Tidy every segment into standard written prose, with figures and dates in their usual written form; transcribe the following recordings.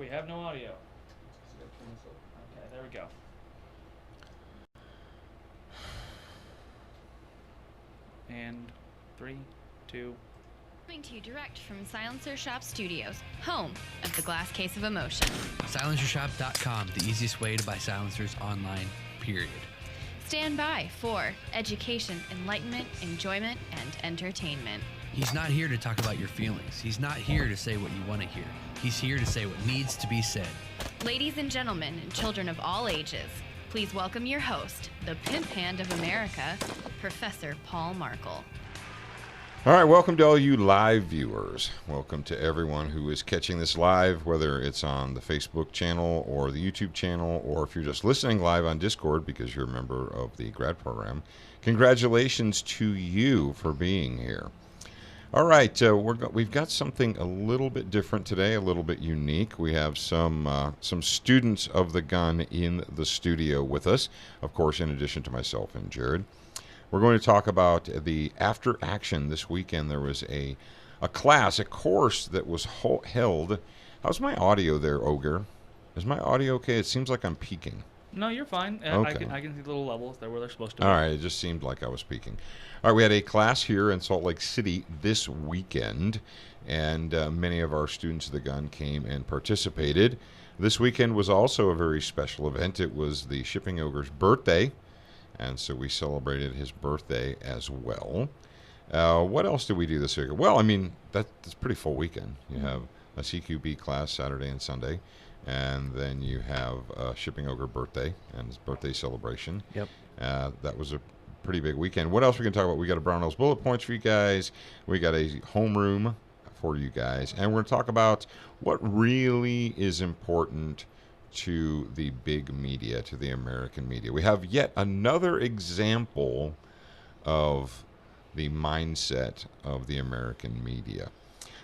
have no audio. Okay, there we go. And 3, 2. Coming to you direct from Silencer Shop Studios, home of the Glass Case of Emotion. SilencerShop.com, the easiest way to buy silencers online, period. Stand by for education, enlightenment, enjoyment, and entertainment. He's not here to talk about your feelings. He's not here to say what you want to hear. He's here to say what needs to be said. Ladies and gentlemen, and children of all ages, please welcome your host, the pimp hand of America, Professor Paul Markle. All right, welcome to all you live viewers. Welcome to everyone who is catching this live, whether it's on the Facebook channel or the YouTube channel, or if you're just listening live on Discord because you're a member of the grad program. Congratulations to you for being here. All right, we've got something a little bit different today, a little bit unique. We have some students of the gun in the studio with us, of course, in addition to myself and Jared. We're going to talk about the after action this weekend. There was a class, a course that was held. How's my audio there, Ogre? Is my audio okay? It seems like I'm peaking. No, you're fine. Okay. I can see the little levels. They're where they're supposed to be. All right, it just seemed like I was peaking. All right, we had a class here in Salt Lake City this weekend, and many of our students of the gun came and participated. This weekend was also a very special event. It was the Shipping Ogre's birthday, and so we celebrated his birthday as well. What else did we do this weekend? Well, I mean, that's a pretty full weekend. You have a CQB class Saturday and Sunday, and then you have a Shipping Ogre birthday and his birthday celebration. Yep. That was a pretty big weekend. What else are we going to talk about? We got a Brownell's Bullet Points for you guys. We got a homeroom for you guys. And we're going to talk about what really is important to the big media, to the American media. We have yet another example of the mindset of the American media.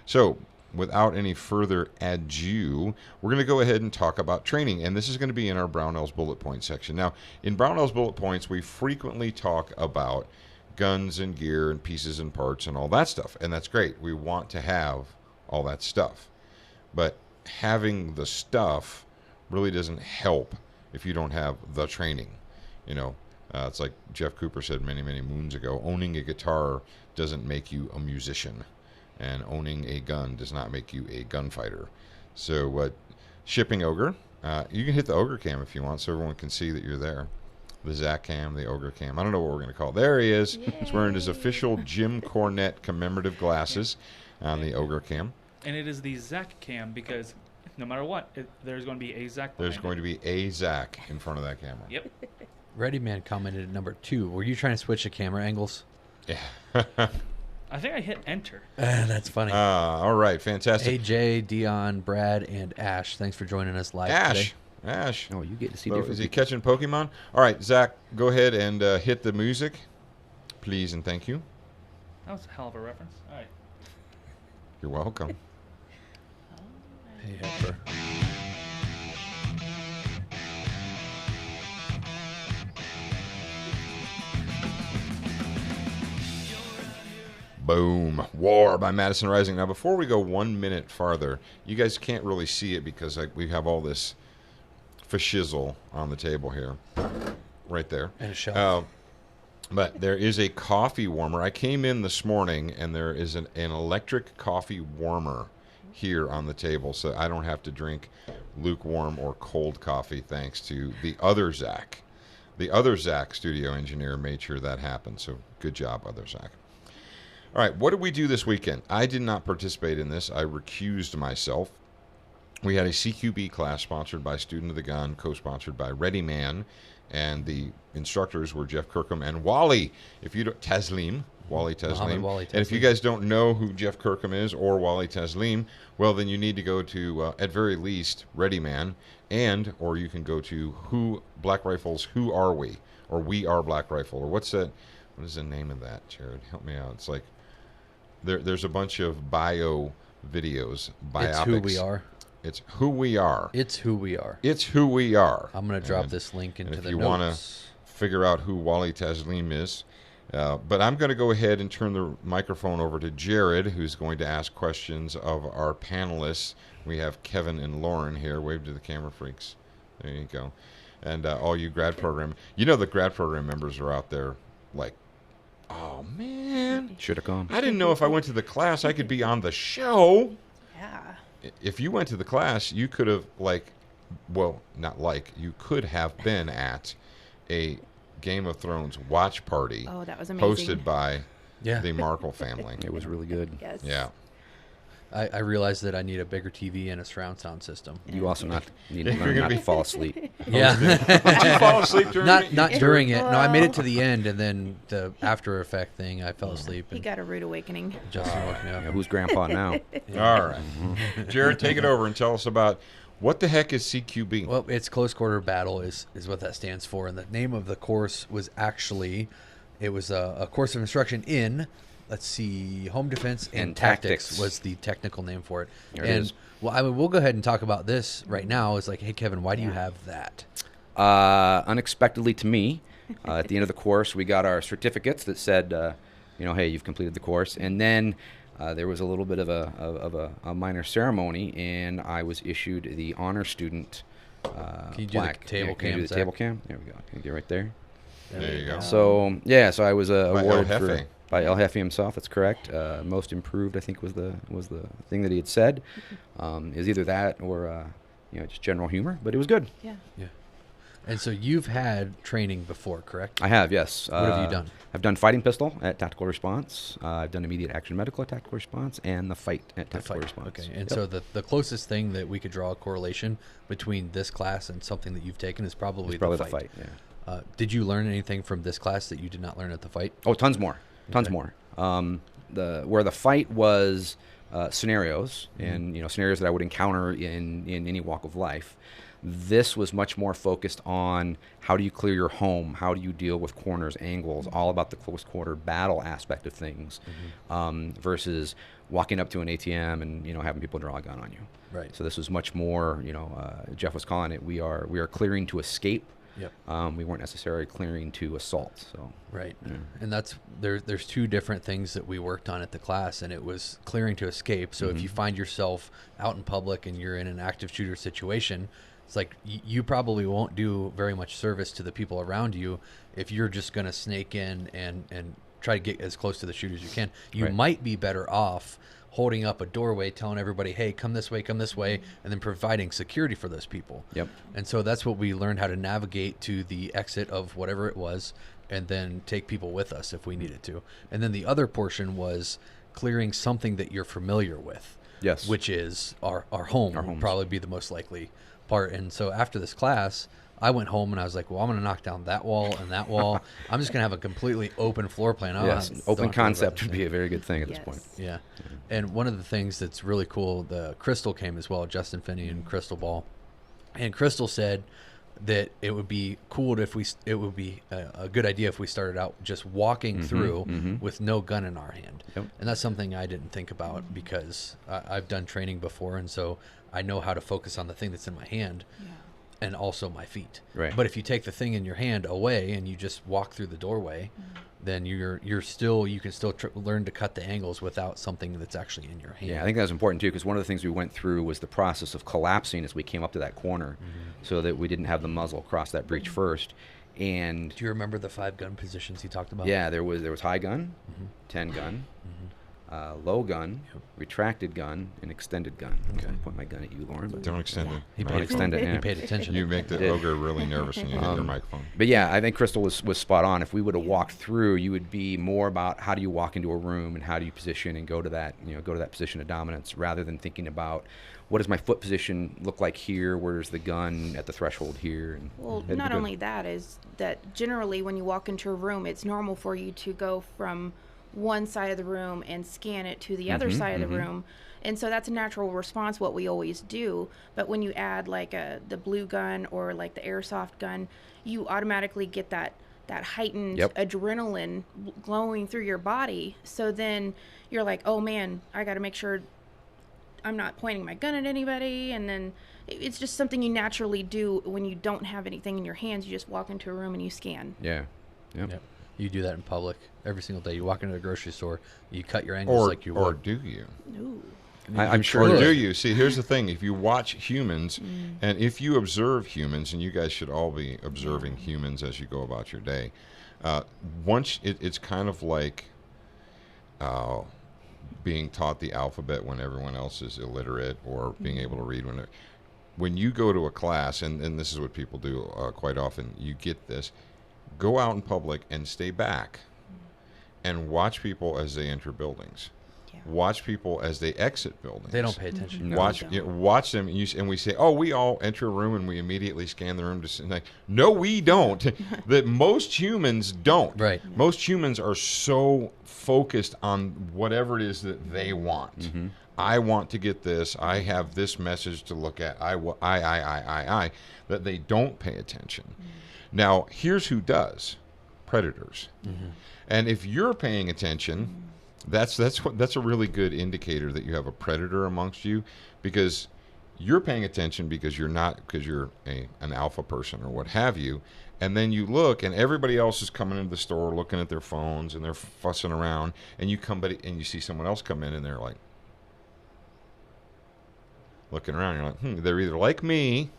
So, without any further ado, we're going to go ahead and talk about training, and this is going to be in our Brownell's Bullet Points section. Now, in Brownell's Bullet Points, we frequently talk about guns and gear and pieces and parts and all that stuff, and that's great. We want to have all that stuff, but having the stuff really doesn't help if you don't have the training. You know, it's like Jeff Cooper said many, many moons ago, owning a guitar doesn't make you a musician, and owning a gun does not make you a gunfighter. So what Shipping Ogre, you can hit the Ogre cam if you want so everyone can see that you're there. The Zach cam, the Ogre cam. I don't know what we're going to call it. There he is. Yay. He's wearing his official Jim Cornette commemorative glasses on the Ogre cam. And it is the Zach cam because no matter what, there's going to be a Zach. There's going to be a Zach in front of that camera. Yep. Ready Man commented at number 2. Were you trying to switch the camera angles? Yeah. I think I hit enter. That's funny. All right, fantastic. AJ, Dion, Brad, and Ash, thanks for joining us live today. Ash. Oh, you get to see So different is he people. catching Pokemon? All right, Zach, go ahead and hit the music, please and thank you. That was a hell of a reference. All right. You're welcome. Hey, Heifer. Boom. War by Madison Rising. Now, before we go 1 minute farther, you guys can't really see it because we have all this fashizzle on the table here. Right there. And a shelf. But there is a coffee warmer. I came in this morning, and there is an electric coffee warmer here on the table, so I don't have to drink lukewarm or cold coffee thanks to the other Zach. The other Zach, studio engineer, made sure that happened, so good job, other Zach. All right, what did we do this weekend? I did not participate in this. I recused myself. We had a CQB class sponsored by Student of the Gun, co-sponsored by Ready Man, and the instructors were Jeff Kirkham and Wally. If you don't, Wally Taslim. And if you guys don't know who Jeff Kirkham is or Wally Taslim, well, then you need to go to, at very least, Ready Man, or you can go to Black Rifles, Who Are We? Or We Are Black Rifle, or what is the name of that, Jared? Help me out. It's like, there's a bunch of bio videos, biopics. It's who we are. It's who we are. It's who we are. It's who we are. I'm going to drop this link into the notes. If you want to figure out who Wally Taslim is, But I'm going to go ahead and turn the microphone over to Jared, who's going to ask questions of our panelists. We have Kevin and Lauren here. Wave to the camera freaks. There you go. And all you grad program. You know the grad program members are out there like, oh, man. Should have gone. I didn't know if I went to the class I could be on the show. Yeah. If you went to the class, you could have, you could have been at a Game of Thrones watch party. Oh, that was amazing. Hosted by Yeah. the Markle family. It was really good. Yes. Yeah. I realized that I need a bigger TV and a surround sound system. You also need to If you're learn gonna not be- to fall asleep. Yeah. Did you fall asleep during it? Not during it. No, I made it to the end, and then the after effect thing, I fell asleep. He And got a rude awakening. Justin woke me up. Yeah, who's grandpa now? All right. Jared, take it over and tell us about what the heck is CQB? Well, it's close quarter battle is what that stands for, and the name of the course was actually, it was a course of instruction in, let's see, home defense and tactics tactics. was the technical name for it. There it and is. well, we'll go ahead and talk about this right now. It's like, hey Kevin, why do you have that? Unexpectedly to me, at the end of the course, we got our certificates that said, hey, you've completed the course. And then there was a little bit of a minor ceremony, and I was issued the honor student Can you do plaque. the table Can you cam, do the Zach? table cam? There we go. Can you get right there? There you go. So I was By awarded El for Jefe. by El Jefe himself. That's correct. Most improved, I think, was the thing that he had said. Is either that or just general humor, but it was good. Yeah. Yeah. And so you've had training before, correct? I have, yes. What have you done? I've done fighting pistol at tactical response. I've done immediate action medical at tactical response, and the fight at tactical response. Okay. And Yep. so the closest thing that we could draw a correlation between this class and something that you've taken is probably, It's probably the fight. Yeah. Did you learn anything from this class that you did not learn at the fight? Oh, tons more. Tons Okay. more. Where the fight was scenarios, and scenarios that I would encounter in any walk of life. This was much more focused on how do you clear your home, how do you deal with corners, angles, all about the close quarter battle aspect of things, versus walking up to an ATM and having people draw a gun on you. Right. So this was much more. Jeff was calling it. We are clearing to escape. Yep. We weren't necessarily clearing to assault. So Right. Yeah. And that's there's two different things that we worked on at the class, and it was clearing to escape. So if you find yourself out in public and you're in an active shooter situation, it's like you probably won't do very much service to the people around you if you're just going to snake in and try to get as close to the shooter as you can. You Right. might be better off holding up a doorway, telling everybody, hey, come this way, and then providing security for those people. Yep. And so that's what we learned how to navigate to the exit of whatever it was, and then take people with us if we needed to. And then the other portion was clearing something that you're familiar with. Yes. Which is our home. Our Would homes. probably be the most likely part. And so after this class, I went home and I was like, well, I'm going to knock down that wall and that wall. I'm just going to have a completely open floor plan. I don't Yes, have- don't open have to worry about concept this would thing. be a very good thing at this Yes. point. Yeah. And one of the things that's really cool, the Crystal came as well, Justin Finney and Crystal Ball. And Crystal said that it would be cool if it would be a good idea if we started out just walking through with no gun in our hand. Yep. And that's something I didn't think about because I've done training before, and so I know how to focus on the thing that's in my hand. Yeah. And also my feet. Right. But if you take the thing in your hand away and you just walk through the doorway, then you can still learn to cut the angles without something that's actually in your hand. Yeah, I think that was important too, because one of the things we went through was the process of collapsing as we came up to that corner, so that we didn't have the muzzle cross that breach first. And Do you remember the 5 gun positions he talked about? yeah, there was high gun, 10 gun, low gun, Yep. retracted gun, and extended gun. I'm Okay. going to point my gun at you, Lauren. But Don't extend it. He Right. paid, extend it, he yeah. paid attention. You make the did. ogre really nervous when you hit your Um, microphone. But yeah, I think Crystal was spot on. If we would have walked through, you would be more about how do you walk into a room and how do you position and go to that position of dominance, rather than thinking about what does my foot position look like here, where's the gun at the threshold here. And Well, it'd be not good. only that is that generally when you walk into a room, it's normal for you to go from one side of the room and scan it to the other side of the room. And so that's a natural response, what we always do. But when you add like the blue gun or like the airsoft gun, you automatically get that heightened Yep. adrenaline glowing through your body. So then you're like, oh man, I got to make sure I'm not pointing my gun at anybody. And then it's just something you naturally do when you don't have anything in your hands. You just walk into a room and you scan. Yeah. Yep. Yep. You do that in public every single day. You walk into a grocery store, you cut your angles like you or would. do you? Ooh. I'm sure. Or that- do you? See, here's the thing. If you watch humans, and if you observe humans, and you guys should all be observing humans as you go about your day, once it's kind of like being taught the alphabet when everyone else is illiterate, or being able to read when you go to a class, and this is what people do quite often, you get this, go out in public and stay back and watch people as they enter buildings. Watch people as they exit buildings. They don't pay attention. No. Watch them, and we say, "Oh, we all enter a room and we immediately scan the room." No, we don't. That most humans don't. Right. Most humans are so focused on whatever it is that they want. Mm-hmm. I want to get this. I have this message to look at. I. That they don't pay attention. Now, here's who does: predators. And if you're paying attention. That's a really good indicator that you have a predator amongst you, because you're paying attention because you're an alpha person or what have you, and then you look and everybody else is coming into the store looking at their phones and they're fussing around, and you you see someone else come in and they're like looking around. You're like, they're either like me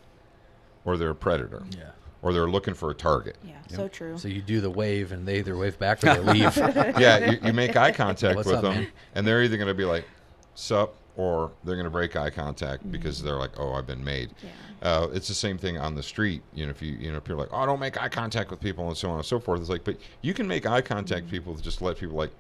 or they're a predator. Yeah. Or they're looking for a target. Yeah, so true. So you do the wave, and they either wave back or they leave. Yeah, you make eye contact What's with up, them, man? and they're either going to be like, sup, or they're going to break eye contact because they're like, oh, I've been made. Yeah. It's the same thing on the street. If you're like, oh, don't make eye contact with people, and so on and so forth. It's like, but you can make eye contact with people, just let people like,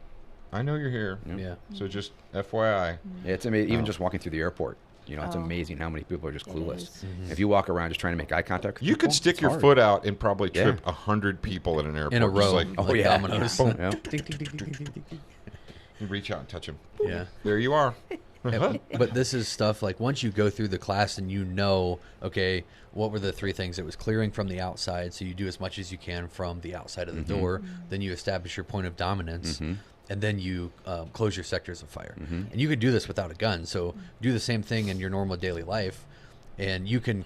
I know you're here. Yeah. So just FYI. It's amazing. Even just walking through the airport. It's amazing how many people are just clueless. If you walk around just trying to make eye contact with You people, could stick it's your hard. foot out and probably trip 100 people at an airport. In a Just row. like, like yeah. dominoes. Boom. Yeah. Ding, ding, ding, ding, ding, ding. you reach out and touch them. Yeah. There you are. But this is stuff like once you go through the class and okay, what were the three things? It was clearing from the outside, so you do as much as you can from the outside of the door. Then you establish your point of dominance, and then you close your sectors of fire. And you could do this without a gun, so do the same thing in your normal daily life, and you can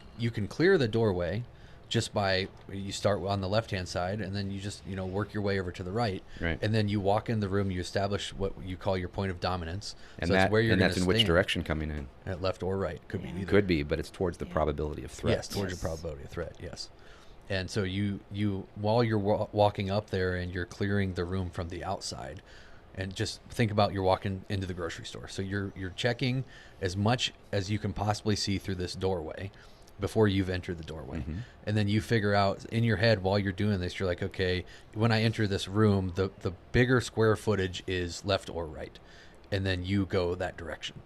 clear the doorway just by, you start on the left-hand side, and then you just work your way over to the right, and then you walk in the room, you establish what you call your point of dominance, And so that's where you're that's gonna in which stand. direction coming in. At left or right, could be either. Could be, but it's towards the probability of threat. Yes, towards your probability of threat. Yes, and so you while you're walking up there and you're clearing the room from the outside, and just think about you're walking into the grocery store. So you're checking as much as you can possibly see through this doorway before you've entered the doorway, and then you figure out in your head while you're doing this, you're like, okay, when I enter this room, the bigger square footage is left or right, and then you go that direction.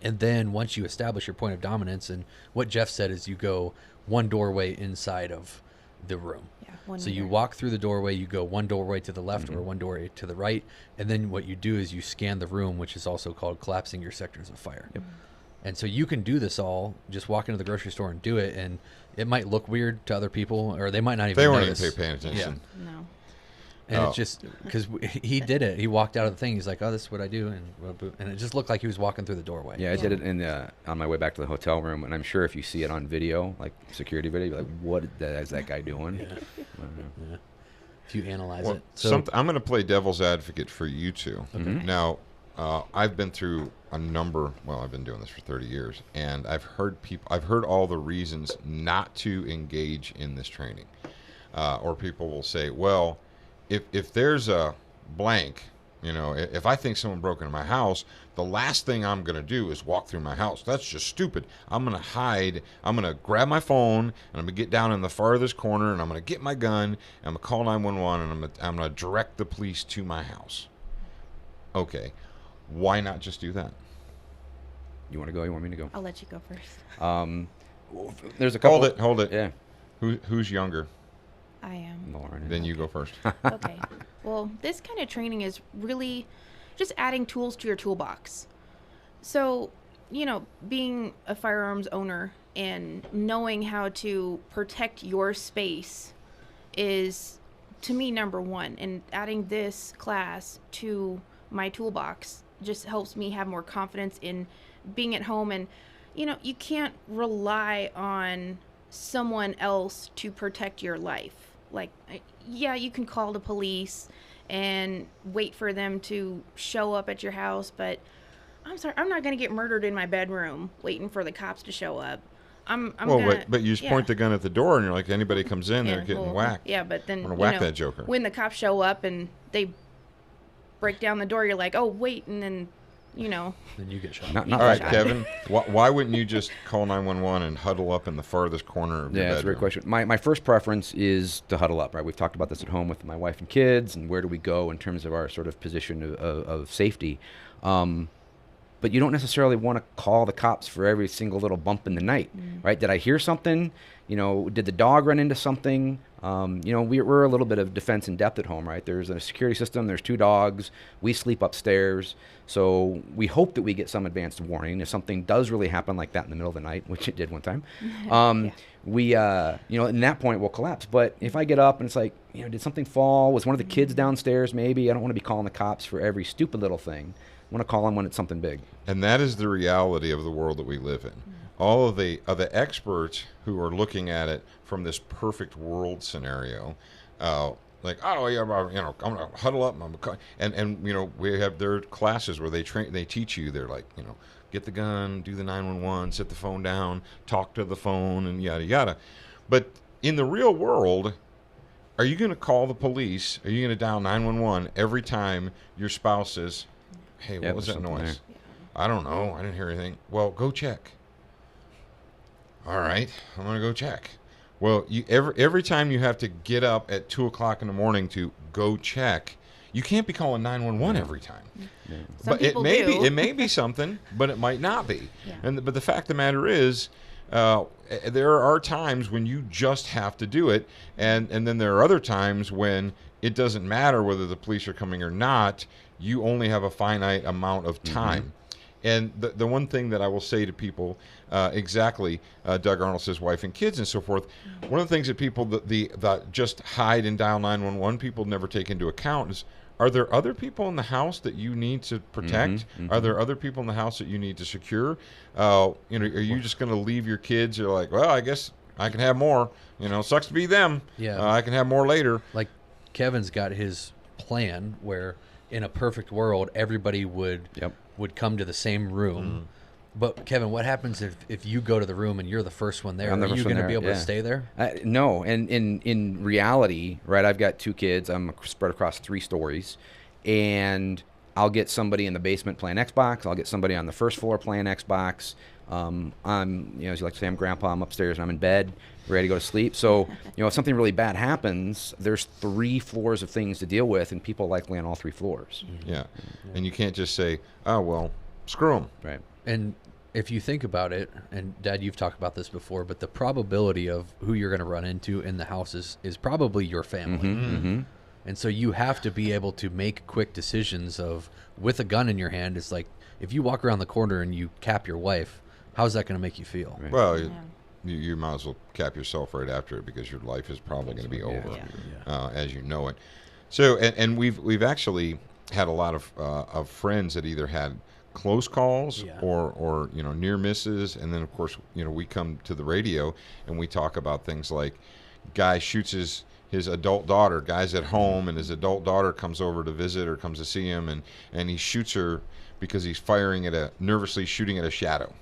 And then once you establish your point of dominance, and what Jeff said is you go one doorway inside of the room. Yeah, So you walk through the doorway, you go one doorway to the left or one doorway to the right, and then what you do is you scan the room, which is also called collapsing your sectors of fire. And so you can do this all, just walk into the grocery store and do it, and it might look weird to other people, or they might not even They weren't notice. even paying attention. No. And it's just because he did it. He walked out of the thing. He's like, "Oh, this is what I do," and it just looked like he was walking through the doorway. Yeah, I did it on my way back to the hotel room, and I'm sure if you see it on video, like security video, you're like, what is that guy doing? Yeah. If you analyze Well, it, so I'm going to play devil's advocate for you two. Now, I've been through I've been doing this for 30 years, and I've heard all the reasons not to engage in this training. Or people will say, well, if there's a blank, if I think someone broke into my house, the last thing I'm going to do is walk through my house. That's just stupid. I'm going to hide. I'm going to grab my phone, and I'm going to get down in the farthest corner, and I'm going to get my gun, and I'm going to call 911, and I'm going to direct the police to my house. Okay. Why not just do that? You want to go? You want me to go? I'll let you go first. There's a couple. Hold it. Yeah. Who's younger? I am. Lauren. Then you go first. Okay. Well, this kind of training is really just adding tools to your toolbox. So, being a firearms owner and knowing how to protect your space is, to me, number one. And adding this class to my toolbox just helps me have more confidence in being at home. And, you can't rely on someone else to protect your life. like, yeah, you can call the police and wait for them to show up at your house, but I'm sorry, I'm not going to get murdered in my bedroom waiting for the cops to show up. I'm well, gonna, but you just point the gun at the door, and you're like, anybody comes in, they're getting whacked. Yeah, but then I'm gonna whack that joker. when the cops show up and they break down the door, you're like, oh wait, and then then you get shot. All right, Kevin, why wouldn't you just call 911 and huddle up in the farthest corner of your bedroom? That's a great question. My first preference is to huddle up, right? We've talked about this at home with my wife and kids, and where do we go in terms of our sort of position of safety. But you don't necessarily want to call the cops for every single little bump in the night, right? Did I hear something? Did the dog run into something? We're a little bit of defense in depth at home, right? There's a security system. There's 2 dogs. We sleep upstairs. So we hope that we get some advanced warning. If something does really happen like that in the middle of the night, which it did one time, we, in that point, we'll collapse. But if I get up and it's like, did something fall? Was one of the kids downstairs maybe? I don't want to be calling the cops for every stupid little thing. I want to call them when it's something big. And that is the reality of the world that we live in. All of the experts who are looking at it from this perfect world scenario, like, oh yeah, I'm gonna huddle up, and we have their classes where they teach you. They're like, get the gun, do the 911, set the phone down, talk to the phone, and yada yada. But in the real world, are you going to call the police? Are you going to dial 911 every time your spouse says, hey, what was that noise? I don't know. I didn't hear anything. Well, go check. All right, I'm going to go check. Well, every time you have to get up at 2 o'clock in the morning to go check, you can't be calling 911 every time. Some but people it may be something, but it might not be. Yeah. But the fact of the matter is, there are times when you just have to do it, and then there are other times when it doesn't matter whether the police are coming or not. You only have a finite amount of time. And the one thing that I will say to people, Doug Arnold says wife and kids and so forth. One of the things that people that just hide and dial 911, people never take into account is, are there other people in the house that you need to protect? Are there other people in the house that you need to secure? Are you just going to leave your kids? You're like, well, I guess I can have more. Sucks to be them. Yeah. I can have more later. Like Kevin's got his plan where in a perfect world, everybody would come to the same room. But Kevin, what happens if you go to the room and you're the first one there? Are you going to be able to stay there? No. And in reality, right, I've got 2 kids. I'm spread across 3 stories. And I'll get somebody in the basement playing Xbox. I'll get somebody on the first floor playing Xbox. I'm, as you like to say, I'm grandpa. I'm upstairs and I'm in bed, ready to go to sleep. So, if something really bad happens, there's 3 floors of things to deal with, and people likely on all 3 floors. Yeah. And you can't just say, oh, well, screw them. Right. And if you think about it, and Dad, you've talked about this before, but the probability of who you're going to run into in the house is probably your family. And so you have to be able to make quick decisions with a gun in your hand. It's like, if you walk around the corner and you cap your wife, how's that going to make you feel? Right. Well, you might as well cap yourself right after it, because your life is probably going to be over as you know it. So, and we've actually had a lot of friends that either had close calls or near misses, and then of course we come to the radio and we talk about things like guy shoots his adult daughter. Guy's at home and his adult daughter comes over to visit or comes to see him, and he shoots her because he's nervously shooting at a shadow,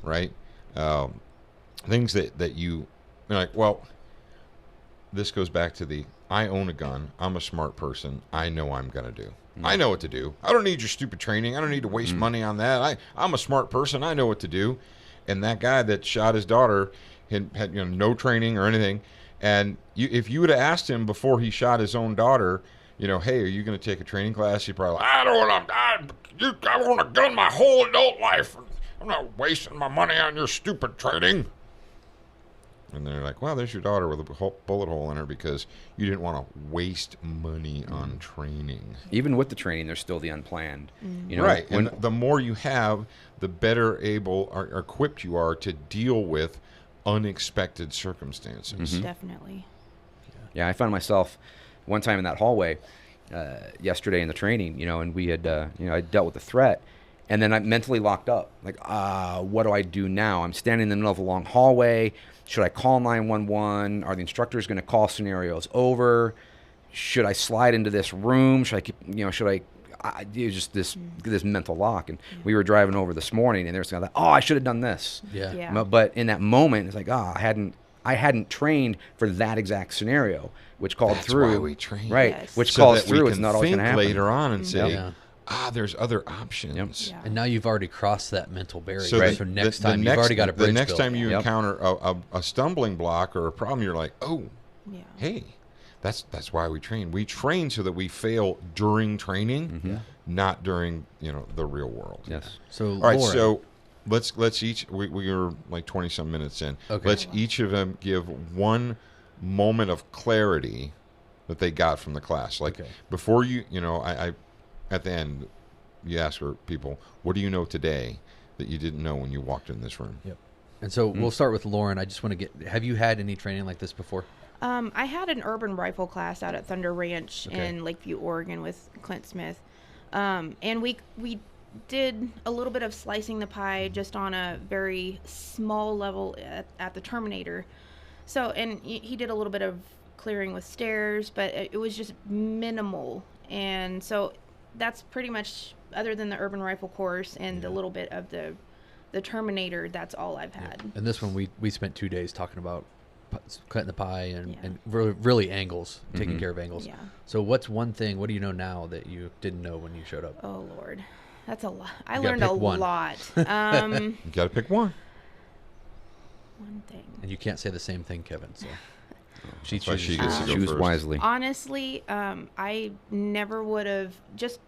right? Things that you're like, well, this goes back to I own a gun. I'm a smart person. I know I'm going to do. I know what to do. I don't need your stupid training. I don't need to waste money on that. I'm a smart person. I know what to do. And that guy that shot his daughter had no training or anything. And if you would have asked him before he shot his own daughter, hey, are you going to take a training class? He'd probably, I don't want to. I want a gun my whole adult life. I'm not wasting my money on your stupid training. And they're like, well, there's your daughter with a bullet hole in her because you didn't want to waste money on training. Even with the training, there's still the unplanned. Right. And the more you have, the better able or equipped you are to deal with unexpected circumstances. Definitely. Yeah, I found myself one time in that hallway yesterday in the training, and we had, I dealt with the threat. And then I'm mentally locked up. Like, what do I do now? I'm standing in the middle of a long hallway. Should I call 911? Are the instructors going to call scenarios over? Should I slide into this room? Should I keep, it was just this mental lock. And we were driving over this morning, and they were saying, like, I should have done this. Yeah. But in that moment, it's like, I hadn't trained for that exact scenario, which called That's through. why we train. Right. Yes. Which So calls that through. we It's can not always going think to happen. later on and say, Yeah. there's other options. Yeah. And now you've already crossed that mental barrier. So, So next time, you've already got a bridge the next built. time you Yep. encounter a stumbling block or a problem, you're like, Yeah. hey, that's why we train. We train so that we fail during training, not during the real world. Yes. So, All right, Lauren, so let's each we are like 20 some minutes in. Okay. Let's each of them give one moment of clarity that they got from the class. Like Okay. before I at the end you ask people, what do you know today that you didn't know when you walked in this room? Yep. And so we'll start with Lauren. I just want to have you had any training like this before? I had an urban rifle class out at Thunder Ranch Okay. in Lakeview, Oregon with Clint Smith. And we did a little bit of slicing the pie just on a very small level at the Terminator. So, and he did a little bit of clearing with stairs, but it was just minimal. And so that's pretty much, other than the urban rifle course and the little bit of the Terminator, that's all I've had. And this one, we spent 2 days talking about cutting the pie and, Yeah. and really angles, taking care of angles. Yeah. So what do you know now that you didn't know when you showed up? Oh, Lord. That's a lot. I You gotta learned a pick one. lot. You got to pick one. One thing. And you can't say the same thing, Kevin. So she That's why chooses. she gets to go Choose first. wisely. Honestly, I never would have, just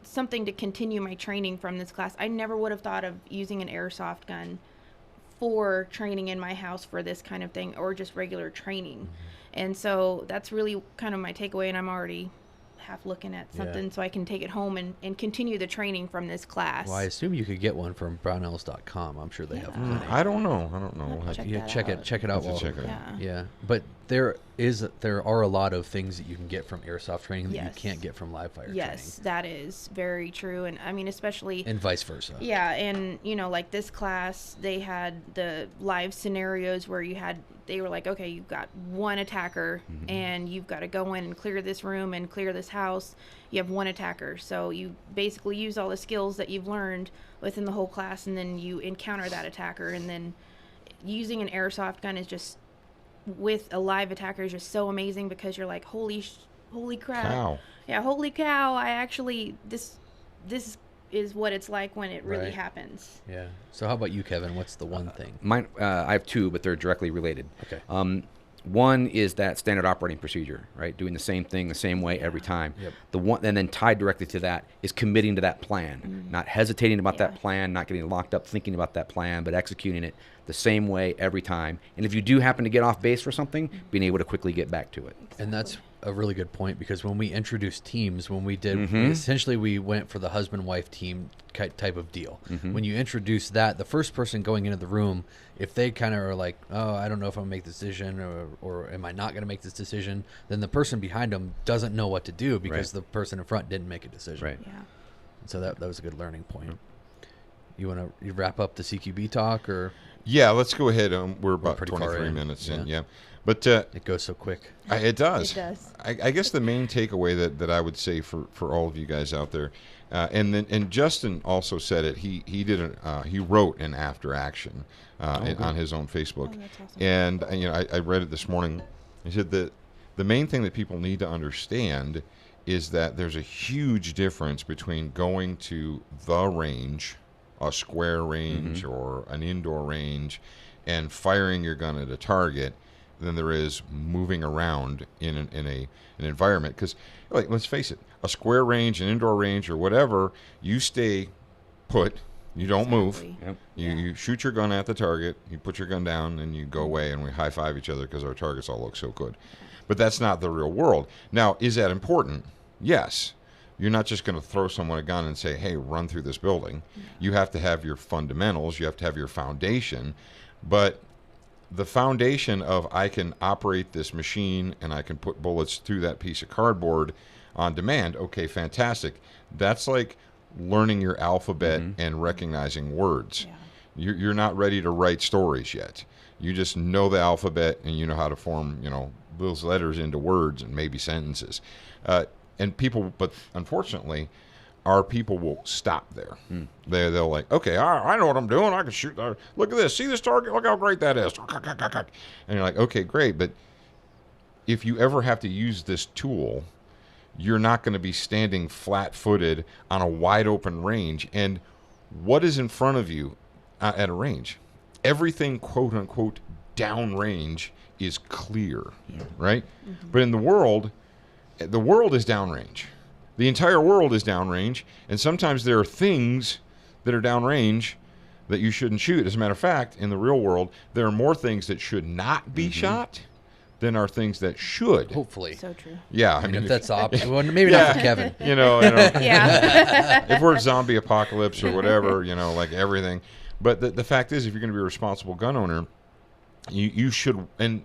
something to continue my training from this class, I never would have thought of using an airsoft gun for training in my house for this kind of thing, or just regular training. And so that's really kind of my takeaway, and I'm already half looking at something so I can take it home and continue the training from this class. Well, I assume you could get one from brownells.com. I'm sure they have plenty. I don't know. We'll have Check to- Yeah, that check out. it. Check it out. Have to while- check it out. Yeah. Yeah, but there are a lot of things that you can get from airsoft training that you Yes. can't get from live fire Yes, that is very true. And I mean, especially training, and vice versa. yeah, and like this class, they had the live scenarios where they were like, okay, you've got one attacker and you've got to go in and clear this room and clear this house. You have one attacker. So you basically use all the skills that you've learned within the whole class, and then you encounter that attacker. And then using an airsoft gun is just, with a live attacker, is just so amazing, because you're like, holy crap. Cow. Yeah, holy cow, I actually, this is what it's like when it really Right. happens. Yeah. So how about you, Kevin? What's the one thing? Mine, I have two, but they're directly related. Okay. One is that standard operating procedure, right? Doing the same thing the same way every time. Yep. The one, and then tied directly to that is committing to that plan, not hesitating about that plan, not getting locked up thinking about that plan, but executing it the same way every time. And if you do happen to get off base for something, being able to quickly get back to it. And that's a really good point, because when we introduced teams, essentially we went for the husband-wife team type of deal. When you introduce that, the first person going into the room, if they kind of are like, oh, I don't know if I'm going to make this decision, or am I not going to make this decision, then the person behind them doesn't know what to do, because the person in front didn't make a decision. Right. Yeah. So that was a good learning point. You want to wrap up the CQB talk, or Yeah, let's go ahead. We're about pretty far 23 in. minutes in. Yeah. Yeah. But it goes so quick? it does. It does. I guess the main takeaway that I would say for all of you guys out there, and Justin also said it. He wrote an after action on his own Facebook, Oh, that's awesome. and I read it this morning. He said that the main thing that people need to understand is that there's a huge difference between going to the range, a square range or an indoor range, and firing your gun at a target than there is moving around in an environment. Because, let's face it, a square range, an indoor range, or whatever, you stay put, you don't move. Exactly. Yep. You shoot your gun at the target, you put your gun down, and you go away, and we high-five each other because our targets all look so good. But that's not the real world. Now, is that important? Yes. You're not just going to throw someone a gun and say, hey, run through this building. You have to have your fundamentals. You have to have your foundation. But the foundation of, I can operate this machine and I can put bullets through that piece of cardboard on demand, okay, fantastic. That's like learning your alphabet and recognizing words. Yeah. You're not ready to write stories yet. You just know the alphabet and you know how to form, those letters into words and maybe sentences. And people, but unfortunately, our people will stop there. They'll like, okay, I know what I'm doing. I can shoot. Look at this. See this target? Look how great that is. And you're like, okay, great. But if you ever have to use this tool, you're not going to be standing flat-footed on a wide-open range. And what is in front of you at a range? Everything, quote-unquote, downrange is clear, right? But in the world is downrange. The entire world is downrange, and sometimes there are things that are downrange that you shouldn't shoot. As a matter of fact, in the real world, there are more things that should not be shot than are things that should. Hopefully. So true. Yeah, I mean, if that's the opposite. Well, maybe not for Kevin. Yeah. If we're zombie apocalypse or whatever, like everything. But the fact is, if you're going to be a responsible gun owner, you should, and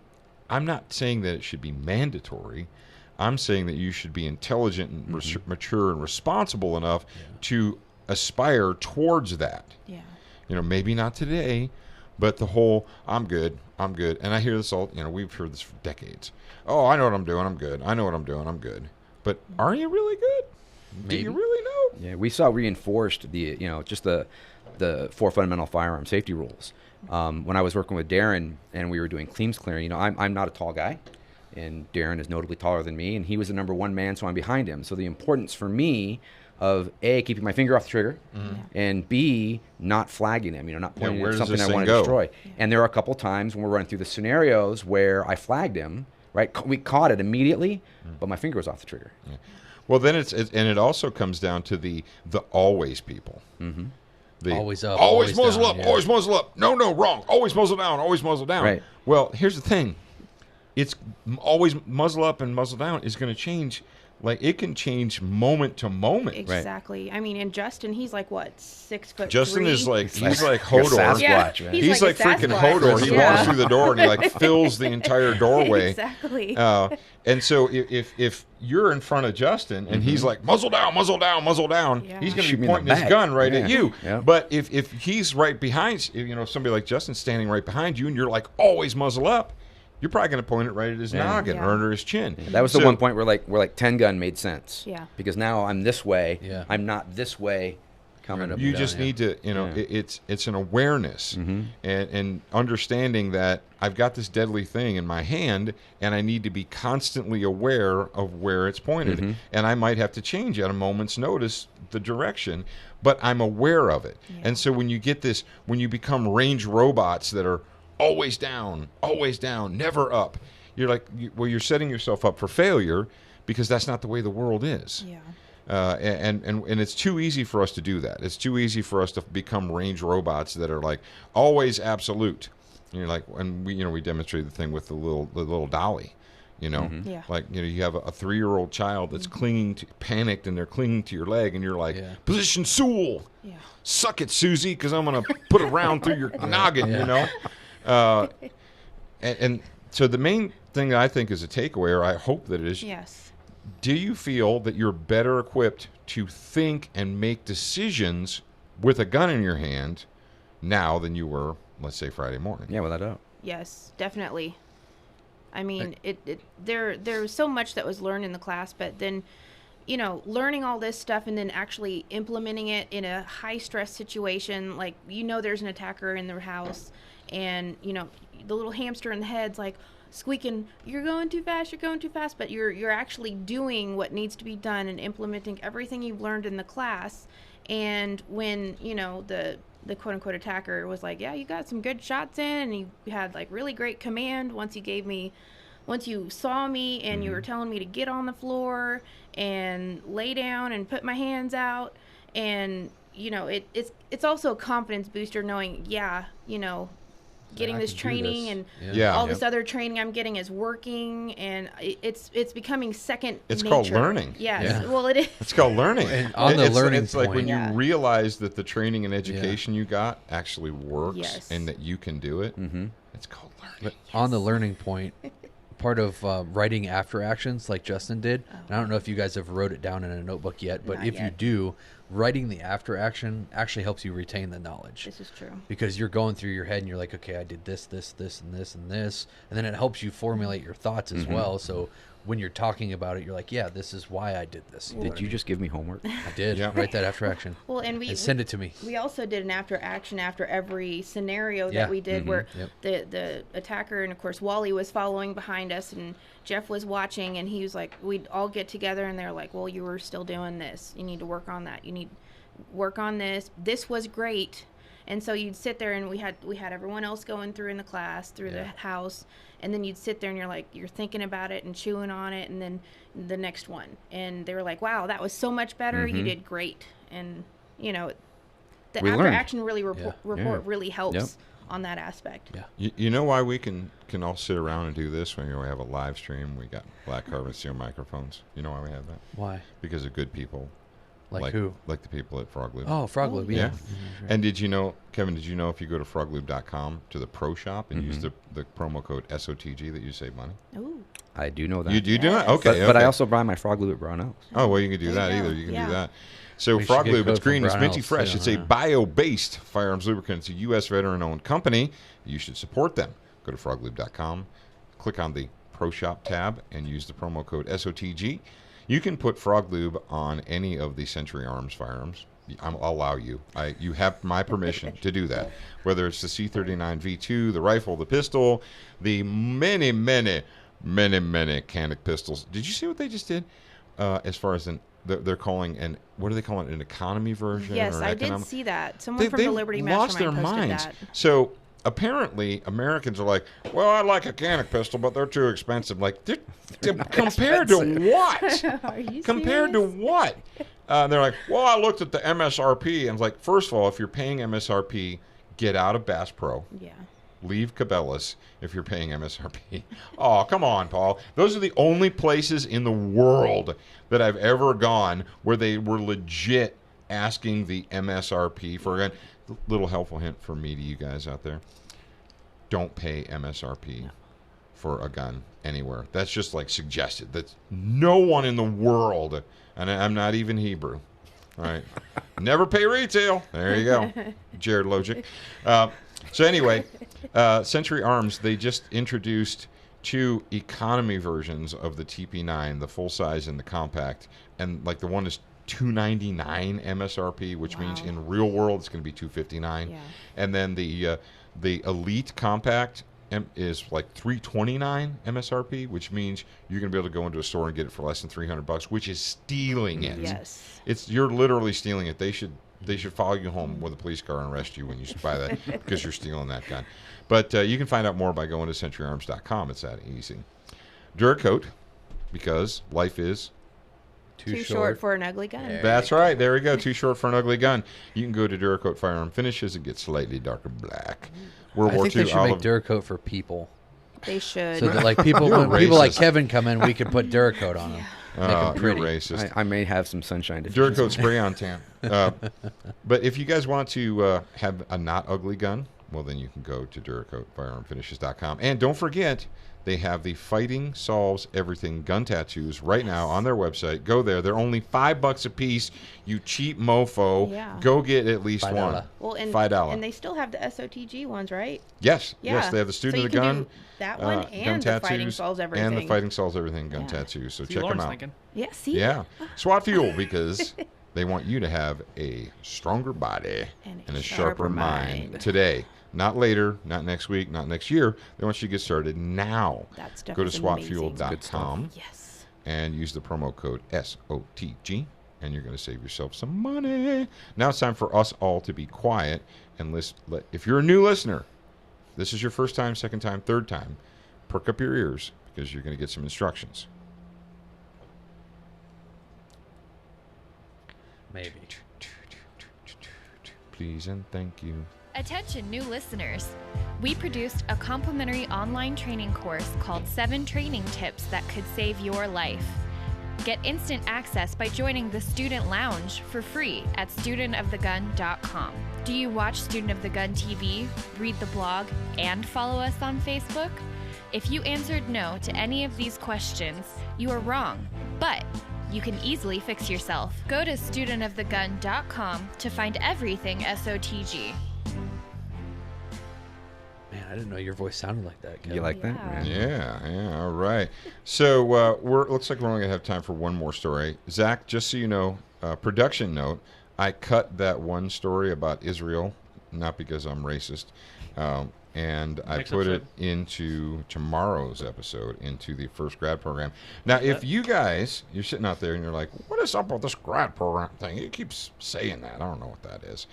I'm not saying that it should be mandatory. I'm saying that you should be intelligent and mature and responsible enough to aspire towards that. Yeah. Maybe not today, but the whole, I'm good. And I hear this all, we've heard this for decades. Oh, I know what I'm doing. I'm good. I know what I'm doing. I'm good. But are you really good? Maybe. Do you really know? Yeah, we saw reinforced just the 4 fundamental firearm safety rules. When I was working with Darren and we were doing cleans clearing, I'm not a tall guy. And Darren is notably taller than me, and he was the number 1 man, so I'm behind him. So the importance for me of A, keeping my finger off the trigger, and B, not flagging him, not pointing where at does something this I thing want to go? destroy. And there are a couple times when we're running through the scenarios where I flagged him, right? We caught it immediately, but my finger was off the trigger. Yeah. Well, then it also comes down to the always people. The Always up, always muzzle down, up, always muzzle up. No, wrong. Always muzzle down, always muzzle down. Right. Well, here's the thing. It's always muzzle up and muzzle down is going to change. Like, it can change moment to moment. Exactly. I mean, and Justin, he's like, what, 6 foot? Justin is like, he's like Like a Hodor. Sasquatch, Yeah, man. He's like a freaking Sasquatch. Hodor. He Yeah. walks through the door and he like fills the entire doorway. Exactly. And so if you're in front of Justin and he's like, muzzle down, muzzle down, muzzle down, Yeah. he's going to Shoot be me in the pointing his back. gun right at Yeah. you. Yeah. But if he's right behind, somebody like Justin standing right behind you and you're like, always muzzle up, you're probably going to point it right at his noggin or under his chin. That was the one point where like 10 gun made sense. Yeah. Because now I'm this way. Yeah. I'm not this way coming up. You down, just yeah. need to, it's an awareness and understanding that I've got this deadly thing in my hand and I need to be constantly aware of where it's pointed. And I might have to change at a moment's notice the direction, but I'm aware of it. Yeah. And so when you get this, when you become range robots that are always down, never up, you're like, you're setting yourself up for failure because that's not the way the world is. Yeah. And it's too easy for us to do that. It's too easy for us to become range robots that are like always absolute. And you're like, and we demonstrated the thing with the little dolly, Yeah. like you have a 3-year-old child that's panicked, and they're clinging to your leg, and you're like, position Sewell, Yeah. suck it, Susie, because I'm gonna put a round through your noggin, and so the main thing that I think is a takeaway, or I hope that it is, Yes. do you feel that you're better equipped to think and make decisions with a gun in your hand now than you were, let's say, Friday morning? Yeah, without a doubt. Yes, definitely. I mean, there was so much that was learned in the class, but then, learning all this stuff and then actually implementing it in a high stress situation, like, there's an attacker in their house, and the little hamster in the head's like squeaking, you're going too fast, but you're actually doing what needs to be done and implementing everything you've learned in the class. And when the quote unquote attacker was like, yeah, you got some good shots in, and you had like really great command once you saw me and you were telling me to get on the floor and lay down and put my hands out. And it's also a confidence booster knowing, getting I this can do training this. and all this other training I'm getting is working, and it's becoming second It's nature. called learning. Yes. Yeah. Well, it is. It's called learning. And on the learning it's like when point- you Yeah. realize that the training and education you got actually works Yes. and that you can do it. It's called learning. But on the learning point, part of writing after actions like Justin did, and I don't know if you guys have wrote it down in a notebook yet, but Not if you yet. do, writing the after action actually helps you retain the knowledge. This is true. Because you're going through your head and you're like, okay, I did this, this, this, and this, and this. And then it helps you formulate your thoughts as well. So when you're talking about it, you're like, yeah, this is why I did this. Did you just give me homework? I did. Yeah. Write that after action. Well, and send it to me. We also did an after action after every scenario that we did where the attacker, and of course Wally was following behind us and Jeff was watching, and he was like, we'd all get together and they're like, well, you were still doing this. You need to work on that. You need to work on this. This was great. And so you'd sit there, and we had everyone else going through in the class, through the house, and then you'd sit there and you're thinking about it and chewing on it, and then the next one. And they were like, wow, that was so much better. You did great. And, the We after learned. action report really helps on that aspect. Yeah. You know why we can all sit around and do this when we have a live stream? We got black carbon steel microphones. You know why we have that? Why? Because of good people. Like who? Like the people at Frog Loop. Oh, Frog Loop. Yeah. And did you know, Kevin, if you go to frogloop.com to the pro shop and use the promo code SOTG that you save money? Ooh. I do know that. You do that? Okay. But I also buy my Frog Loop at Brown Oaks. Oh, well, you can do There that you go. either. You can Yeah. do that. So We should Frog get a Lube, code it's green, from it's Brown minty House, fresh. too, It's a bio-based firearms lubricant. It's a U.S. veteran-owned company. You should support them. Go to froglube.com, click on the Pro Shop tab, and use the promo code SOTG. You can put Frog Lube on any of the Century Arms firearms. I'll allow you. You have my permission to do that. Whether it's the C39 V2, the rifle, the pistol, the many Canic pistols. Did you see what they just did? As far as they're calling what do they call it? An economy version? Yes, or an I did economic? see that. Someone from the Liberty lost their Mastermind posted minds. that. So apparently Americans are like, well, I like a Canic pistol, but they're too expensive. Like, compared to what? Are you Compared to serious? what? They're like, well, I looked at the MSRP, and I was like, first of all, if you're paying MSRP, get out of Bass Pro. Yeah. Leave Cabela's if you're paying MSRP. Oh, come on, Paul. Those are the only places in the world that I've ever gone where they were legit asking the MSRP for a gun. Little helpful hint for me to you guys out there. Don't pay MSRP for a gun anywhere. That's just like suggested. That's no one in the world, and I'm not even Hebrew. All right. Never pay retail. There you go. Jared Logic. So anyway, Century Arms, they just introduced 2 economy versions of the TP9, the full size and the compact. And like the one is $299 MSRP, which means in real world it's going to be $259. Yeah. And then the Elite compact is like $329 MSRP, which means you're going to be able to go into a store and get it for less than $300, which is stealing it. Yes. You're literally stealing it. They should follow you home with a police car and arrest you when you buy that because you're stealing that gun. But you can find out more by going to centuryarms.com. It's that easy. Duracoat, because life is Too short for an ugly gun. There That's right. There we go. Too short for an ugly gun. You can go to Duracoat Firearm Finishes and get slightly darker black. World I War think II they should make olive. Duracoat for people. They should. So that like people, You're when people like racist. Kevin come in, we can put Duracoat on them. Make 'em You're pretty. racist. I may have some sunshine deficiency. Duracoat spray on tan. But if you guys want to have a not ugly gun, well, then you can go to DuracoatFirearmFinishes.com. And don't forget, they have the Fighting Solves Everything gun tattoos right now on their website. Go there. They're only $5 a piece. You cheap mofo. Yeah. Go get at least $5. one. Well, and $5. and they still have the SOTG ones, right? Yes. Yeah. Yes, they have the Student So of the you can Gun. do that one gun and the Fighting tattoos, Solves Everything. And the Fighting Solves Everything gun Yeah. tattoos. So See, check them Lauren's out. thinking. Yeah. See. Yeah. SWAT Fuel, because they want you to have a stronger body and a sharper mind today. Not later, not next week, not next year. They want you to get started now. That stuff Go to is amazing. swatfuel.com Yes. and use the promo code SOTG, and you're going to save yourself some money. Now it's time for us all to be quiet and listen. If you're a new listener, this is your first time, second time, third time, perk up your ears because you're going to get some instructions. Maybe. Please and thank you. Attention, new listeners. We produced a complimentary online training course called 7 Training Tips That Could Save Your Life. Get instant access by joining the Student Lounge for free at studentofthegun.com. Do you watch Student of the Gun TV, read the blog, and follow us on Facebook? If you answered no to any of these questions, you are wrong. But you can easily fix yourself. Go to studentofthegun.com to find everything SOTG. Man, I didn't know your voice sounded like that, Kevin. You like that? Yeah. Man? All right. So looks like we're only gonna have time for one more story. Zach, just so you know, production note: I cut that one story about Israel, not because I'm racist, and I Next put episode. it into tomorrow's episode, into the first grad program. Now, if you guys, you're sitting out there and you're like, "What is up with this grad program thing?" It keeps saying that. I don't know what that is.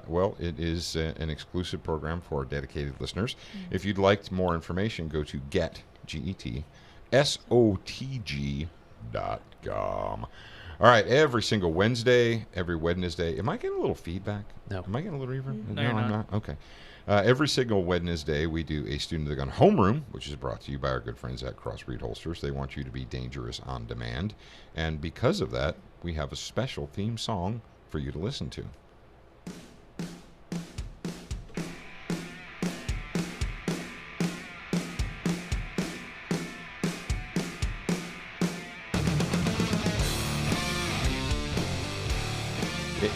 Well, it is an exclusive program for our dedicated listeners. If you'd like more information, go to SOTG.com. All right, every single Wednesday, every Wednesday. Am I getting a little feedback? No. Am I getting a little reverb? No, you're I'm not. Okay. Every single Wednesday, we do a Student of the Gun homeroom, which is brought to you by our good friends at Crossbreed Holsters. They want you to be dangerous on demand. And because of that, we have a special theme song for you to listen to.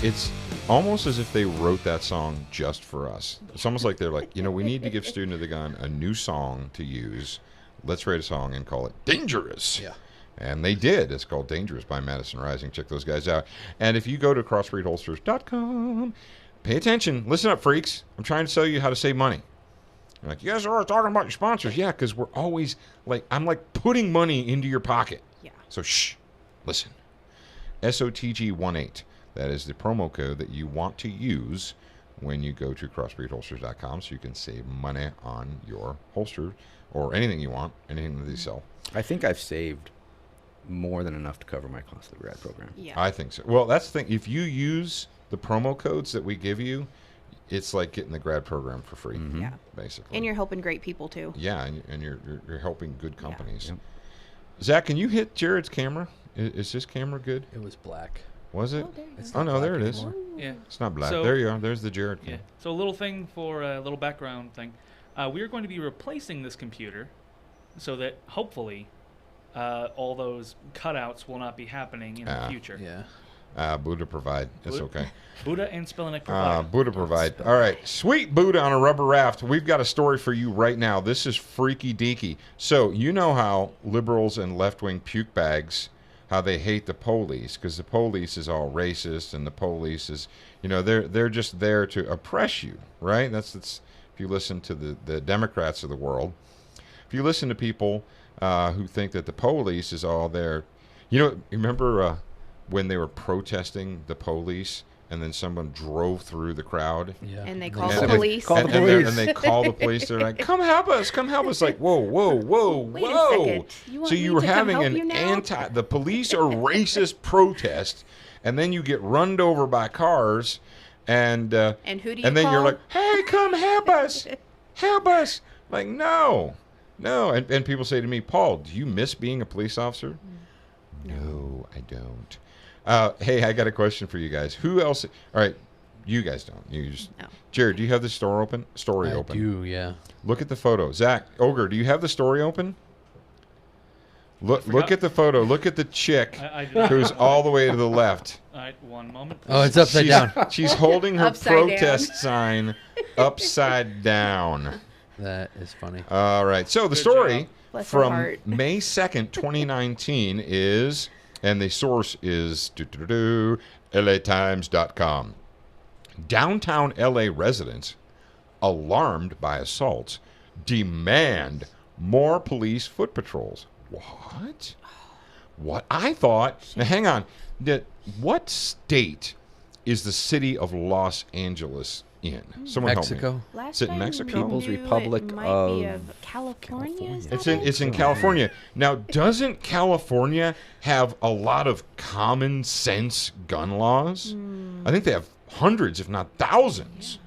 It's almost as if they wrote that song just for us. It's almost like they're like, we need to give Student of the Gun a new song to use. Let's write a song and call it Dangerous. Yeah. And they did. It's called Dangerous by Madison Rising. Check those guys out. And if you go to crossbreedholsters.com, pay attention. Listen up, freaks. I'm trying to tell you how to save money. You're like, you guys are always talking about your sponsors. Yeah, because we're always I'm like putting money into your pocket. Yeah. So shh, listen. SOTG18. That is the promo code that you want to use when you go to crossbreedholsters.com, so you can save money on your holster or anything you want, anything that they sell. I think I've saved more than enough to cover my cost of the grad program. Yeah. I think so. Well, that's the thing. If you use the promo codes that we give you, it's like getting the grad program for free, Yeah. basically. And you're helping great people too. Yeah, and you're helping good companies. Yep. Zach, can you hit Jared's camera? Is his camera good? It was black. Was it? Oh, there you It's go. Oh, not no, black there it is. anymore. Yeah. It's not black. So- There you are. There's the Jared Yeah. cam. So a little thing for a little background thing. We are going to be replacing this computer so that hopefully all those cutouts will not be happening in the future. Yeah. Buddha provide. It's Buddha- okay. Buddha and Spelnick provide. Buddha provide. All right. Sweet Buddha on a rubber raft. We've got a story for you right now. This is freaky deaky. So, you know how liberals and left-wing puke bags, how they hate the police, because the police is all racist, and the police is, they're just there to oppress you, right? That's if you listen to the Democrats of the world. If you listen to people who think that the police is all there, remember when they were protesting the police, and then someone drove through the crowd? Yeah. And they And call then- the police. Call the And police. they call the police. They're like, "Come help us! Come help us!" Like, whoa, Wait a second. You want So me you're to come having help an you now? the police are racist protest, and then you get run over by cars, and And who do you and then you're call? like, "Hey, come help us! Help us!" Like, no. And people say to me, "Paul, do you miss being a police officer?" No, I don't. Hey, I got a question for you guys. Who else? All right, you guys don't. You just. No. Jared, do you have the story open? I Open. do, yeah. Look at the photo. Zach, Ogre, do you have the story open? Look forgot. at the photo. Look at the chick I do not. who's all the way to the left. All right, one moment. Oh, it's upside down. She's holding her Upside down. protest sign upside down. That is funny. All right. So the Good story job. Bless her from heart. May 2nd, 2019 is, and the source is LAtimes.com. Downtown LA residents, alarmed by assaults, demand more police foot patrols. What? What? I thought, now hang on, what state is the city of Los Angeles in? Someone help me. Mexico. Last Is it I Mexico? People's knew Republic it might be of of California. Is It's that in it? it's in California. Now, doesn't California have a lot of common sense gun laws? I think they have hundreds, if not thousands,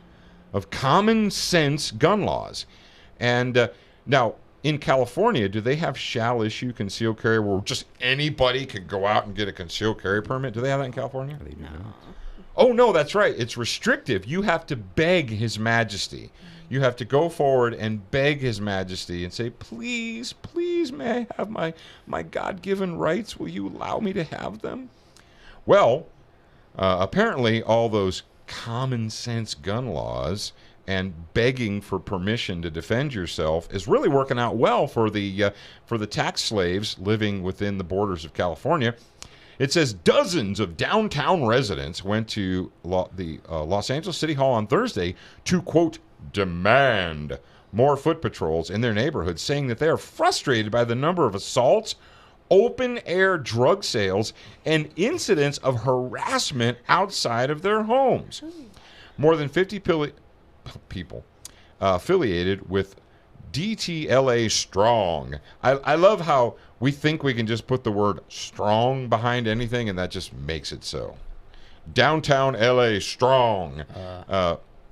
of common sense gun laws. And now, in California, do they have shall issue concealed carry where just anybody could go out and get a concealed carry permit? Do they have that in California? They do not. Oh, no, that's right. It's restrictive. You have to beg His Majesty. You have to go forward and beg His Majesty and say, please, please, may I have my God-given rights? Will you allow me to have them? Well, apparently all those common sense gun laws and begging for permission to defend yourself is really working out well for the tax slaves living within the borders of California. It says dozens of downtown residents went to the Los Angeles City Hall on Thursday to, quote, demand more foot patrols in their neighborhoods, saying that they are frustrated by the number of assaults, open-air drug sales, and incidents of harassment outside of their homes. More than 50 people affiliated with DTLA Strong. I love how we think we can just put the word strong behind anything, and that just makes it so. Downtown LA Strong,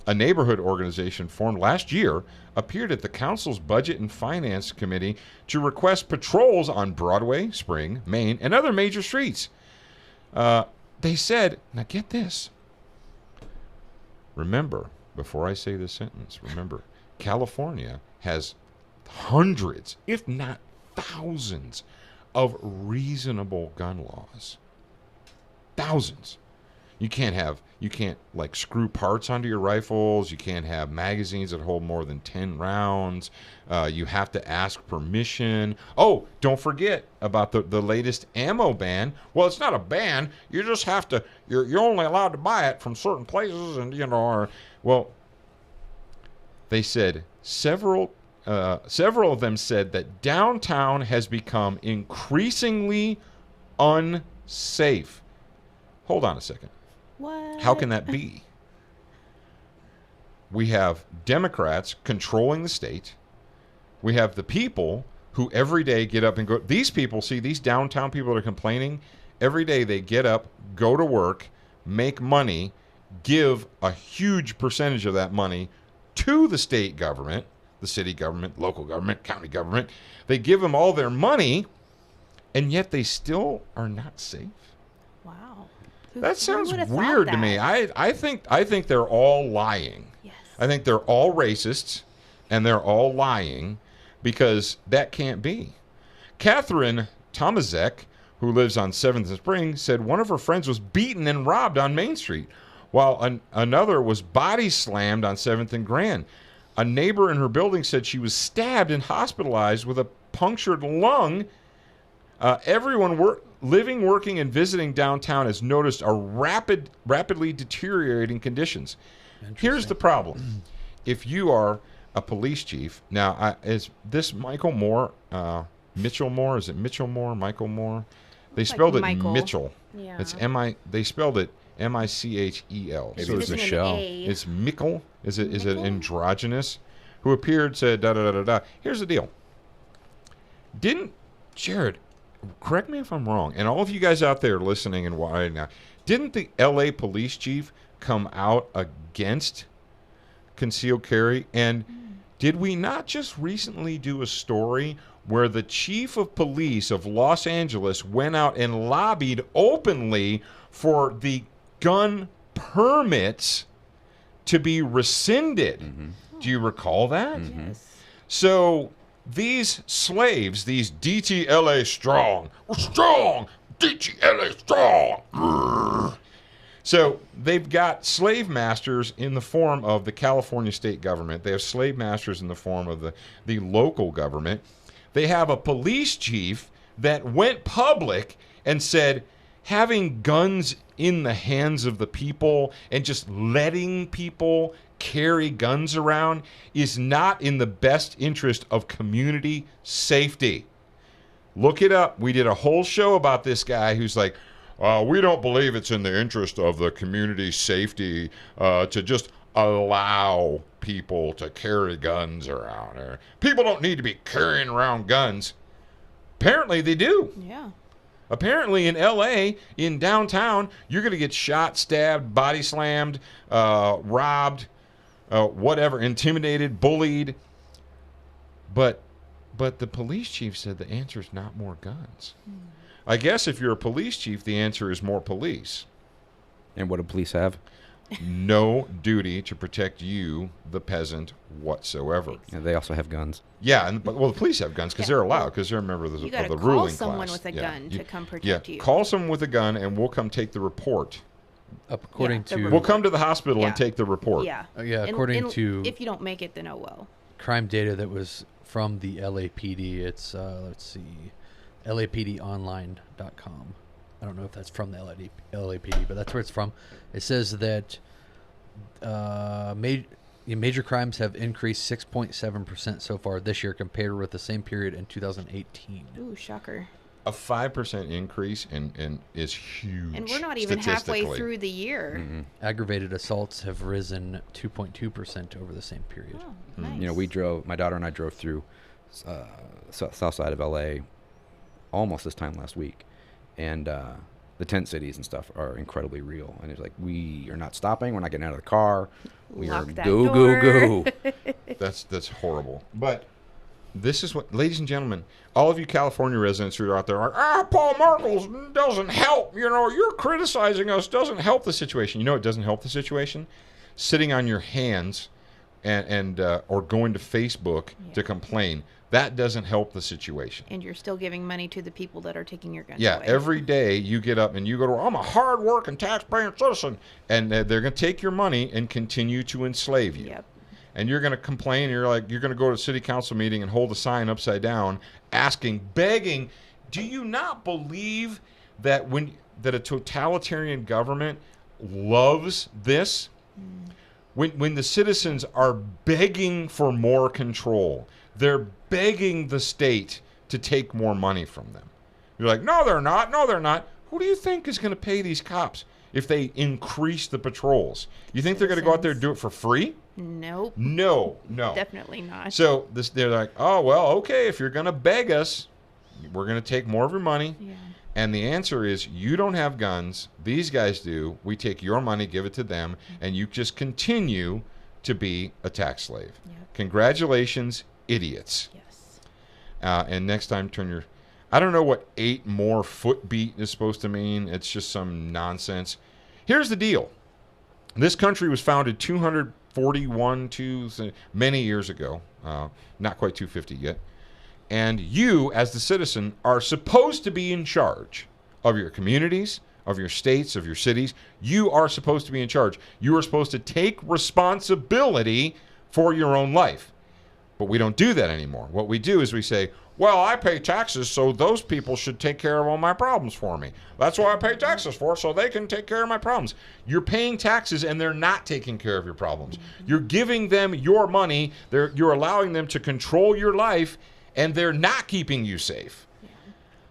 a neighborhood organization formed last year, appeared at the council's Budget and Finance Committee to request patrols on Broadway, Spring, Main, and other major streets. They said, now get this. Remember, before I say this sentence, remember, California has hundreds, if not thousands, of reasonable gun laws. Thousands. You can't like screw parts onto your rifles. You can't have magazines that hold more than 10 rounds. You have to ask permission. Oh, don't forget about the latest ammo ban. Well, it's not a ban. You just have to, you're only allowed to buy it from certain places, and well, they said several of them said that downtown has become increasingly unsafe. Hold on a second. What? How can that be? We have Democrats controlling the state. We have the people who every day get up and go. These people, see, these downtown people that are complaining, every day they get up, go to work, make money, give a huge percentage of that money to the state government, the city government, local government, county government. They give them all their money, and yet they still are not safe. Wow. That sounds Who would've weird thought to me. that? I think they're all lying. Yes. I think they're all racists, and they're all lying, because that can't be. Catherine Tomaszek, who lives on 7th and Spring, said one of her friends was beaten and robbed on Main Street, while another was body slammed on 7th and Grand. A neighbor in her building said she was stabbed and hospitalized with a punctured lung. Everyone living, working, and visiting downtown has noticed a rapidly deteriorating conditions. Here's the problem. If you are a police chief, now, is this Michael Moore, Mitchell Moore? Is it Mitchell Moore, Michael Moore? They spelled it Michael. Mitchell. Yeah. It's They spelled it Michel. Maybe So it's Missing an Michelle. A. it's Mickle. Is it Mickle? androgynous? Who appeared, said da-da-da-da-da. Here's the deal. Jared, correct me if I'm wrong, and all of you guys out there listening and watching now, didn't the L.A. police chief come out against concealed carry? And did we not just recently do a story where the chief of police of Los Angeles went out and lobbied openly for the gun permits to be rescinded? Do you recall that? Yes. So these slaves, these DTLA strong, we're strong, DTLA strong. Grrr. So they've got slave masters in the form of the California state government. They have slave masters in the form of the local government. They have a police chief that went public and said having guns in the hands of the people and just letting people carry guns around is not in the best interest of community safety. Look it up. We did a whole show about this guy who's like, we don't believe it's in the interest of the community safety to just allow people to carry guns around. People don't need to be carrying around guns. Apparently they do. Yeah. Apparently in L.A., in downtown, you're going to get shot, stabbed, body slammed, robbed, whatever, intimidated, bullied. But the police chief said the answer is not more guns. I guess if you're a police chief, the answer is more police. And what do police have? no duty to protect you, the peasant, whatsoever. And they also have guns. Yeah, but the police have guns because Yeah, they're allowed well, because they're a member of the You got to ruling call class. someone with a Yeah. gun to come protect you. Call someone with a gun, and we'll come take the report. According Yeah, the to We'll come to the hospital and Yeah. take the report. Yeah. yeah, according to if you don't make it, then oh well. crime data that was from the LAPD, it's let's see, lapdonline.com. I don't know if that's from the LAPD, but that's where it's from. It says that major crimes have increased 6.7% so far this year compared with the same period in 2018. Ooh, shocker. A 5% increase and is huge. And we're not even halfway statistically. through the year. Mm-hmm. Aggravated assaults have risen 2.2% over the same period. Oh, nice. You know, my daughter and I drove through south side of LA almost this time last week, and the tent cities and stuff are incredibly real. And it's like, we are not stopping. We're not getting out of the car. We Lock are that go, door. go, go. That's horrible. But this is what, ladies and gentlemen, all of you California residents who are out there are like, Paul Markles doesn't help. You know, you're criticizing us. Doesn't help the situation. You know, it doesn't help the situation. Sitting on your hands and or going to Facebook to complain. That doesn't help the situation. And you're still giving money to the people that are taking your guns Yeah, away. every day you get up and you go to, I'm a hard-working, tax-paying citizen, and they're going to take your money and continue to enslave you. Yep. And you're going to complain. You're going to go to a city council meeting and hold a sign upside down, begging. Do you not believe that that a totalitarian government loves this? When the citizens are begging for more control, they're begging the state to take more money from them. You're like, no, they're not. No, they're not. Who do you think is going to pay these cops if they increase the patrols? You think they're going to go out there and do it for free? Nope. No. Definitely not. So they're like, oh, well, okay, if you're going to beg us, we're going to take more of your money. Yeah. And the answer is, you don't have guns. These guys do. We take your money, give it to them, and you just continue to be a tax slave. Yep. Congratulations, idiots. Yes. And next time, I don't know what 8 more foot beat is supposed to mean. It's just some nonsense. Here's the deal. This country was founded 241 many years ago. Not quite 250 yet. And you, as the citizen, are supposed to be in charge of your communities, of your states, of your cities. You are supposed to be in charge. You are supposed to take responsibility for your own life. But we don't do that anymore. What we do is we say, well, I pay taxes, so those people should take care of all my problems for me. That's what I pay taxes for, so they can take care of my problems. You're paying taxes, and they're not taking care of your problems. You're giving them your money. You're allowing them to control your life, and they're not keeping you safe.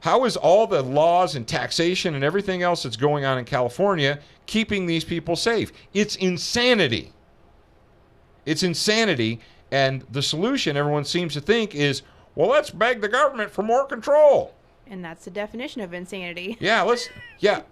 How is all the laws and taxation and everything else that's going on in California keeping these people safe? It's insanity. It's insanity. And the solution, everyone seems to think, is, well, let's beg the government for more control. And that's the definition of insanity. Yeah,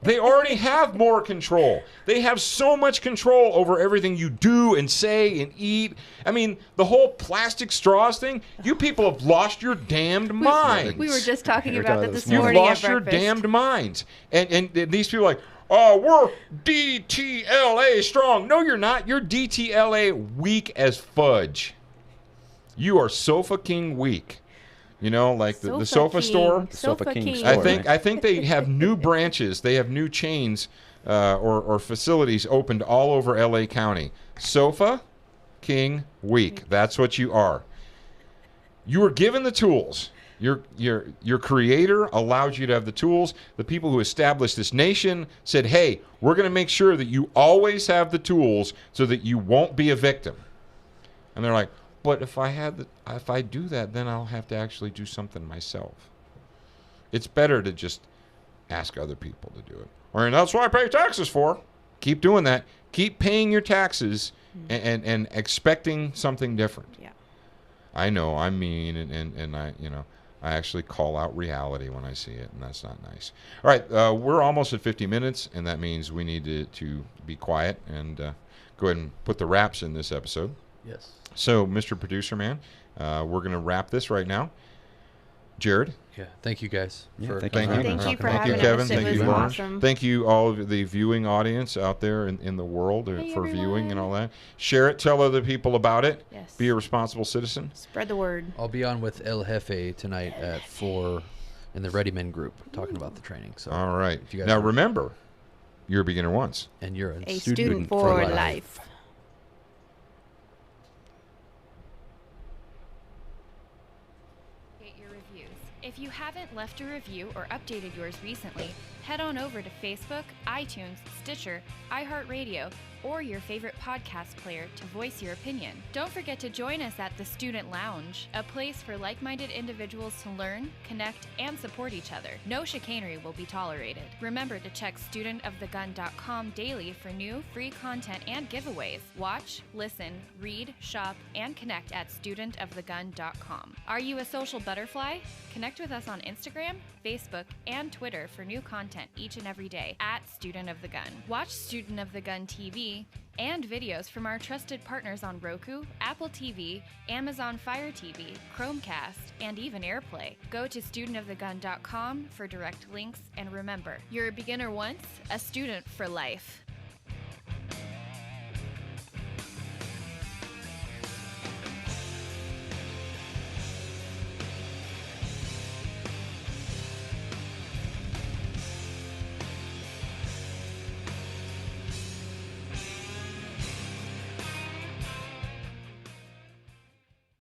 they already have more control. They have so much control over everything you do and say and eat. I mean, the whole plastic straws thing, you people have lost your damned minds. We were just talking We were about talking that this You've morning lost at your breakfast. damned minds. And these people are like, oh, we're DTLA strong. No, you're not. You're DTLA weak as fudge. You are Sofa King weak. You know, like the sofa store. Sofa King store. I think they have new branches. They have new chains or facilities opened all over LA County. Sofa King weak. That's what you are. You were given the tools. Your creator allowed you to have the tools. The people who established this nation said, hey, we're going to make sure that you always have the tools so that you won't be a victim. And they're like, but if I do that, then I'll have to actually do something myself. It's better to just ask other people to do it. And that's what I pay taxes for. Keep doing that. Keep paying your taxes and expecting something different. Yeah. I know I'm mean and I actually call out reality when I see it, and that's not nice. All right, we're almost at 50 minutes, and that means we need to be quiet and go ahead and put the wraps in this episode. Yes. So, Mr. Producer Man, we're going to wrap this right now. Jared? Yeah, thank you guys. Yeah, thank Thank you. you. Thank you for Thank you, having Kevin. us. It Thank was you, Lauren. awesome. Thank you, all of the viewing audience out there in the world Hey, for viewing and everyone. all that. Share it. Tell other people about it. Yes. Be a responsible citizen. Spread the word. I'll be on with El Jefe tonight at 4 in the Ready Men group talking about the training. So All right. if you guys Now, want- remember, you're a beginner once. and you're A student for life. Get your reviews. If you haven't left a review or updated yours recently, head on over to Facebook, iTunes, Stitcher, iHeartRadio, or your favorite podcast player to voice your opinion. Don't forget to join us at the Student Lounge, a place for like-minded individuals to learn, connect, and support each other. No chicanery will be tolerated. Remember to check studentofthegun.com daily for new, free content and giveaways. Watch, listen, read, shop, and connect at studentofthegun.com. Are you a social butterfly? Connect with us on Instagram, Facebook, and Twitter for new content each and every day at Student of the Gun. Watch Student of the Gun TV and videos from our trusted partners on Roku, Apple TV, Amazon Fire TV, Chromecast, and even AirPlay. Go to studentofthegun.com for direct links, and remember, you're a beginner once, a student for life.